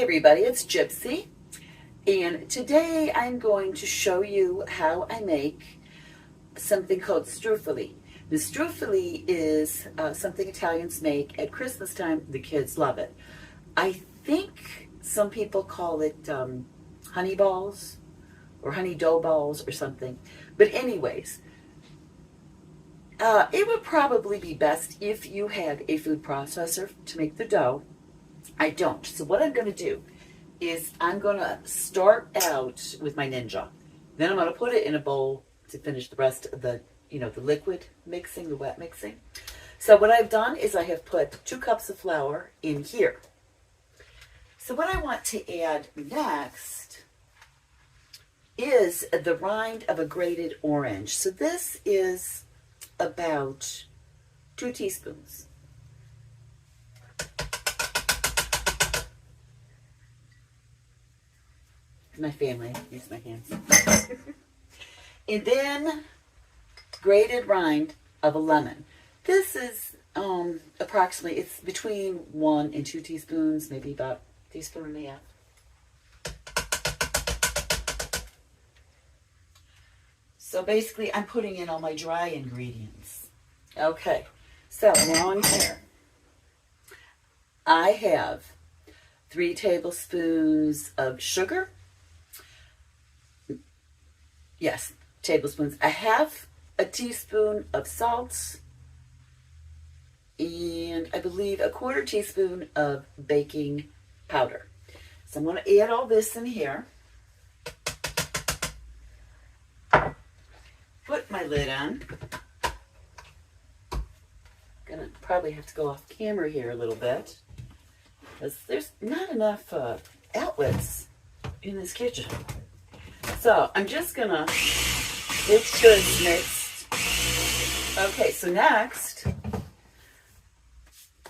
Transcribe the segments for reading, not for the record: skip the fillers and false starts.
everybody, it's Gypsy, and today I'm going to show you how I make something called struffoli. The struffoli is something Italians make at Christmas time. The kids love it. I think some people call it honey balls or honey dough balls or something. But anyways, it would probably be best if you had a food processor to make the dough. I don't. So what I'm going to do is I'm going to start out with my Ninja. Then I'm going to put it in a bowl to finish the rest of the, the liquid mixing, the wet mixing. So what I've done is I have put 2 cups of flour in here. So what I want to add next is the rind of a grated orange. So this is about 2 teaspoons. My family, use my hands. And then grated rind of a lemon. This is approximately, it's between 1 and 2 teaspoons, maybe about a teaspoon and a half. So basically I'm putting in all my dry ingredients. Okay, so now in here I have 3 tablespoons of sugar. Yes, tablespoons. A half a teaspoon of salt, and I believe a 1/4 teaspoon of baking powder. So I'm going to add all this in here. Put my lid on. Gonna probably have to go off camera here a little bit because there's not enough outlets in this kitchen. So I'm just gonna make sure it's mixed. Okay, so next,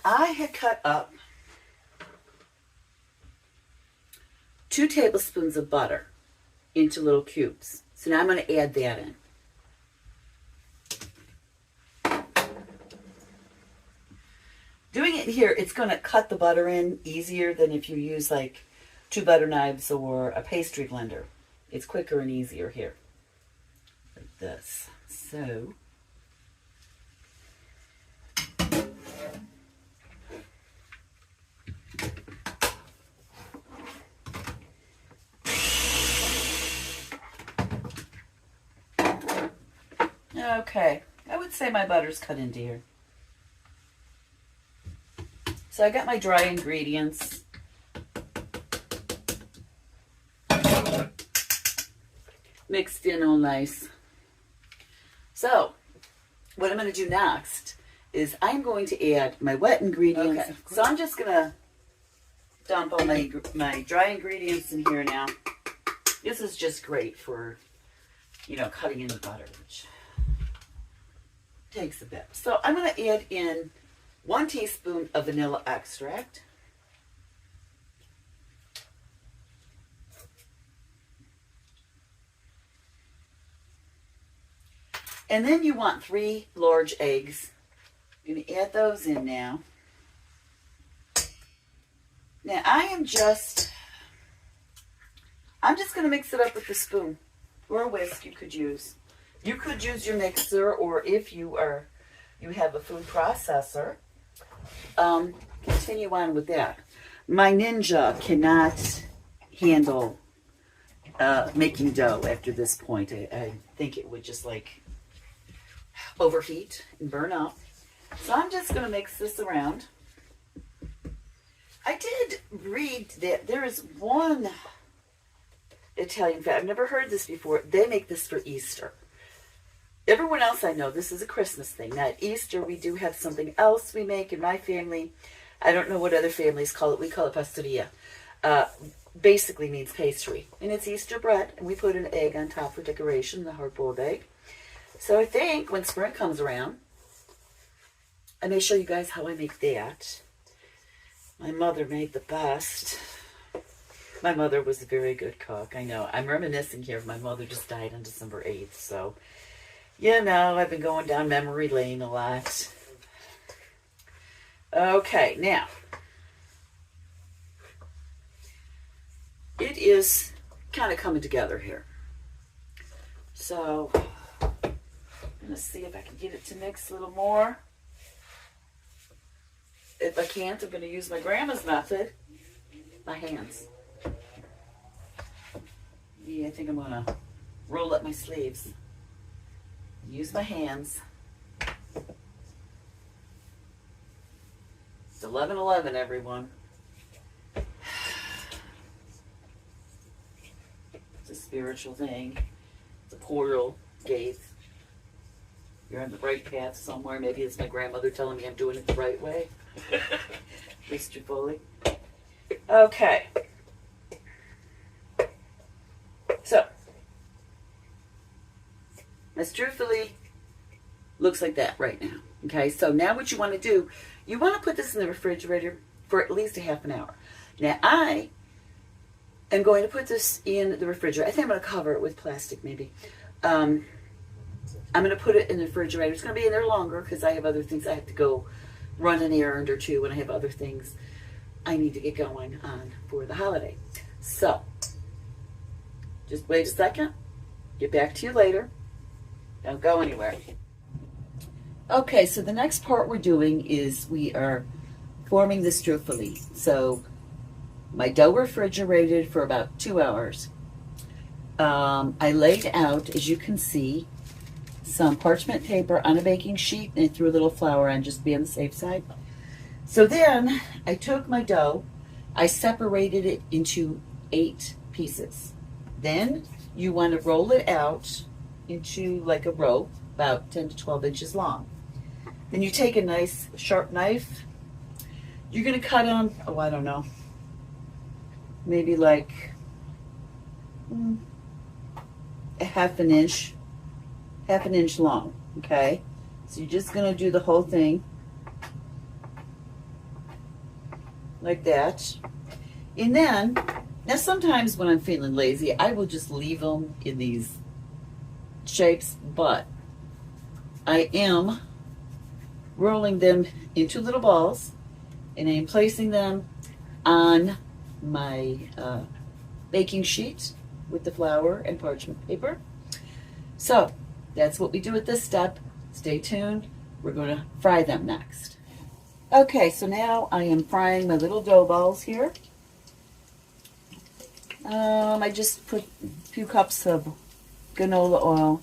I had cut up 2 tablespoons of butter into little cubes. So now I'm gonna add that in. Doing it here, it's gonna cut the butter in easier than if you use like 2 butter knives or a pastry blender. It's quicker and easier here, like this. So, okay, I would say my butter's cut into here. So I got my dry ingredients. Mixed in all nice. So, what I'm going to do next is I'm going to add my wet ingredients. Okay. So I'm just going to dump all my dry ingredients in here now. This is just great for, cutting in the butter, which takes a bit. So I'm going to add in 1 teaspoon of vanilla extract. And then you want 3 large eggs. I'm going to add those in now. Now I'm just going to mix it up with a spoon or a whisk you could use. You could use your mixer, or if you have a food processor, continue on with that. My Ninja cannot handle making dough after this point. I think it would just overheat and burn up. So I'm just going to mix this around. I did read that there is one Italian family, I've never heard this before, they make this for Easter. Everyone else I know, this is a Christmas thing. Now at Easter we do have something else we make in my family. I don't know what other families call it. We call it pastoria. Basically means pastry. And it's Easter bread, and we put an egg on top for decoration, the hard-boiled egg. So I think when spring comes around, I may show you guys how I make that. My mother made the best. My mother was a very good cook. I know. I'm reminiscing here. My mother just died on December 8th. So, I've been going down memory lane a lot. Okay, now, it is kind of coming together here. So I'm going to see if I can get it to mix a little more. If I can't, I'm going to use my grandma's method, my hands. Yeah, I think I'm going to roll up my sleeves. Use my hands. It's 11:11, everyone. It's a spiritual thing. It's a portal gate. You're on the right path somewhere. Maybe it's my grandmother telling me I'm doing it the right way. Mr. Foley. Okay. So, my struffoli looks like that right now. Okay, so now what you want to do, you want to put this in the refrigerator for at least a half an hour. Now, I am going to put this in the refrigerator. I think I'm going to cover it with plastic, maybe. I'm going to put it in the refrigerator. It's going to be in there longer because I have other things. I have to go run an errand or two, and I have other things I need to get going on for the holiday. So, just wait a second. Get back to you later. Don't go anywhere. Okay, so the next part we're doing is we are forming the struffoli. So my dough refrigerated for about 2 hours. I laid out, as you can see, some parchment paper on a baking sheet and I threw a little flour on just to be on the safe side. So then I took my dough, I separated it into 8 pieces. Then you want to roll it out into like a rope about 10 to 12 inches long. Then you take a nice sharp knife. You're going to cut them, oh, I don't know, maybe like a half an inch long, okay? So you're just going to do the whole thing like that. And then, now sometimes when I'm feeling lazy, I will just leave them in these shapes, but I am rolling them into little balls and I'm placing them on my baking sheet with the flour and parchment paper. So that's what we do at this step. Stay tuned. We're going to fry them next. Okay, so now I am frying my little dough balls here. I just put a few cups of canola oil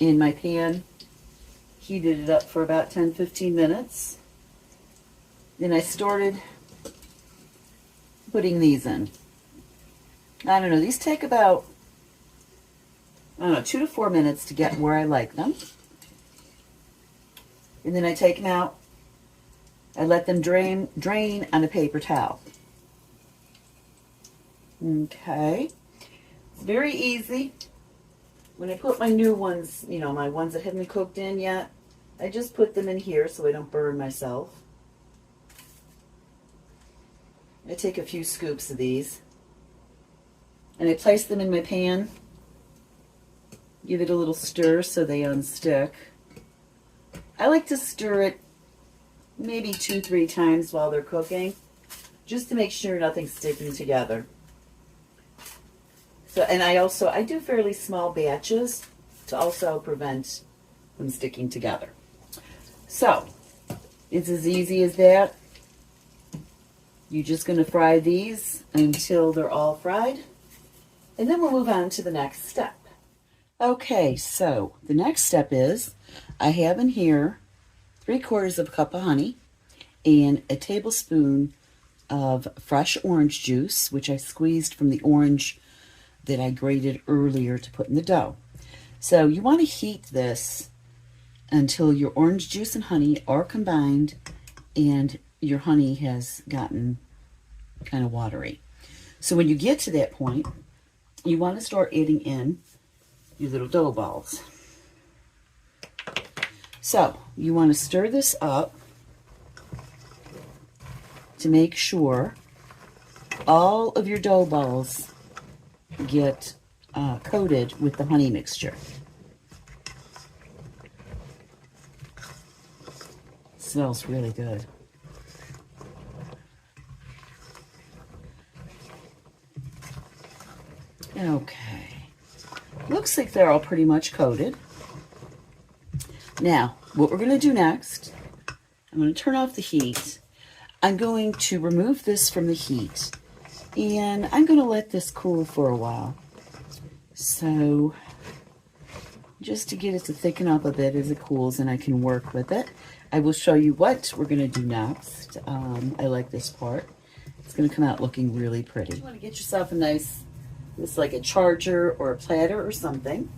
in my pan. Heated it up for about 10-15 minutes. Then I started putting these in. I don't know, these take about, 2 to 4 minutes to get where I like them. And then I take them out. I let them drain on a paper towel. Okay. It's very easy. When I put my new ones, my ones that haven't been cooked in yet, I just put them in here so I don't burn myself. I take a few scoops of these and I place them in my pan. Give it a little stir so they unstick. I like to stir it maybe 2-3 times while they're cooking, just to make sure nothing's sticking together. So, and I do fairly small batches to also prevent them sticking together. So, it's as easy as that. You're just going to fry these until they're all fried, and then we'll move on to the next step. Okay, so the next step is I have in here 3/4 of a cup of honey and a tablespoon of fresh orange juice, which I squeezed from the orange that I grated earlier to put in the dough. So you want to heat this until your orange juice and honey are combined and your honey has gotten kind of watery. So when you get to that point, you want to start adding in your little dough balls. So you want to stir this up to make sure all of your dough balls get coated with the honey mixture. It smells really good. Okay. Looks like they're all pretty much coated. Now, what we're going to do next, I'm going to turn off the heat. I'm going to remove this from the heat, and I'm going to let this cool for a while. So, just to get it to thicken up a bit as it cools and I can work with it, I will show you what we're going to do next. I like this part. It's going to come out looking really pretty. You want to get yourself a nice, this like a charger or a platter or something.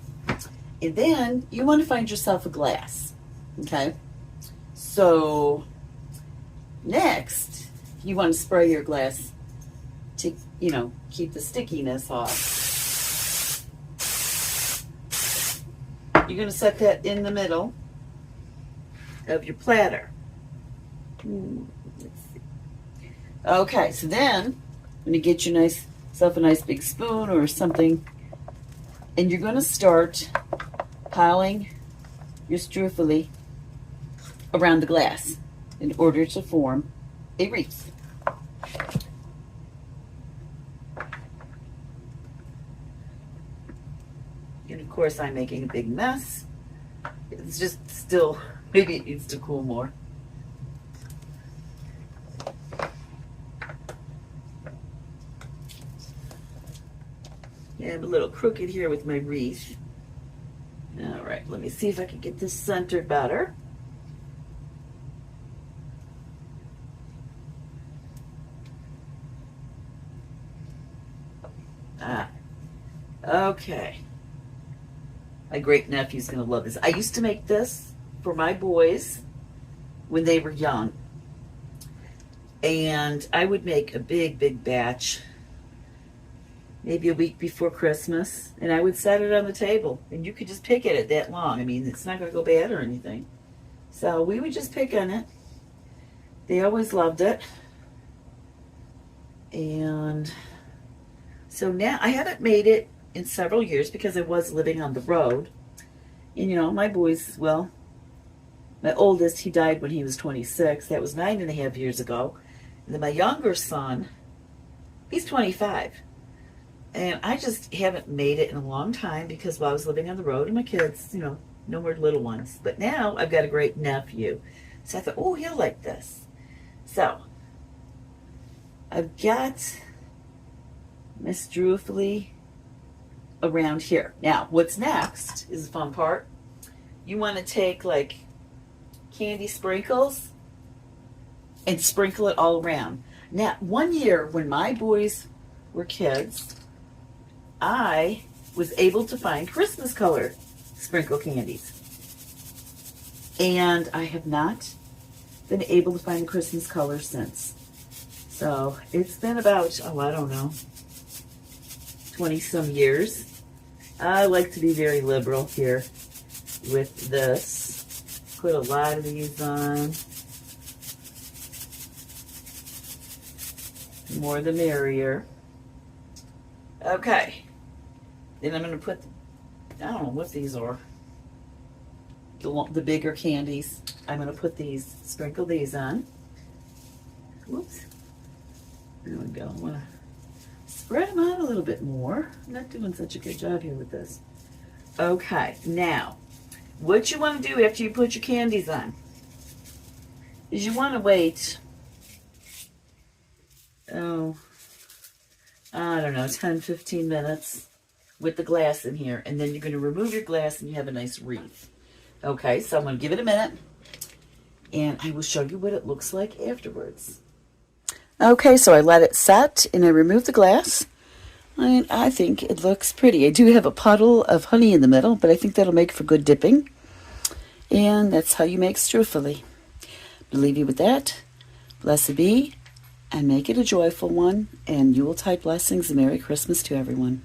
And then you want to find yourself a glass. Okay? So, next, you want to spray your glass to, you know, keep the stickiness off. You're going to set that in the middle of your platter. Let's see. Okay, so then, when you get yourself a nice big spoon or something, and you're going to start piling your struffoli around the glass in order to form a wreath. And of course I'm making a big mess. It's just still, maybe it needs to cool more. Yeah, I'm a little crooked here with my wreath. All right, let me see if I can get this centered better. Okay. My great nephew's gonna love this. I used to make this for my boys when they were young. And I would make a big batch, maybe a week before Christmas, and I would set it on the table. And you could just pick at it that long. I mean, it's not gonna go bad or anything. So we would just pick on it. They always loved it. And so now I haven't made it in several years because I was living on the road. And you know, my boys, well, my oldest, he died when he was 26. That was 9.5 years ago. And then my younger son, he's 25. And I just haven't made it in a long time because while I was living on the road and my kids, you know, no more little ones. But now I've got a great nephew. So I thought, oh, he'll like this. So I've got my struffoli around here. Now, what's next is the fun part. You want to take like candy sprinkles and sprinkle it all around. Now, one year when my boys were kids, I was able to find Christmas color sprinkle candies. And I have not been able to find the Christmas color since. So it's been about, oh, I don't know, 20 some years. I like to be very liberal here with this. Put a lot of these on. The more the merrier. Okay. Then I'm going to put, I don't know what these are. The bigger candies. I'm going to put these, sprinkle these on. Whoops. There we go. I want to spread them out a little bit more. I'm not doing such a good job here with this. Okay, now, what you want to do after you put your candies on is you want to wait, oh, I don't know, 10, 15 minutes with the glass in here. And then you're going to remove your glass and you have a nice wreath. Okay, so I'm going to give it a minute and I will show you what it looks like afterwards. Okay, so I let it set and I removed the glass. And I think it looks pretty. I do have a puddle of honey in the middle, but I think that'll make for good dipping. And that's how you make struffoli. I'll leave you with that. Blessed be, and make it a joyful one. And you will type blessings and Merry Christmas to everyone.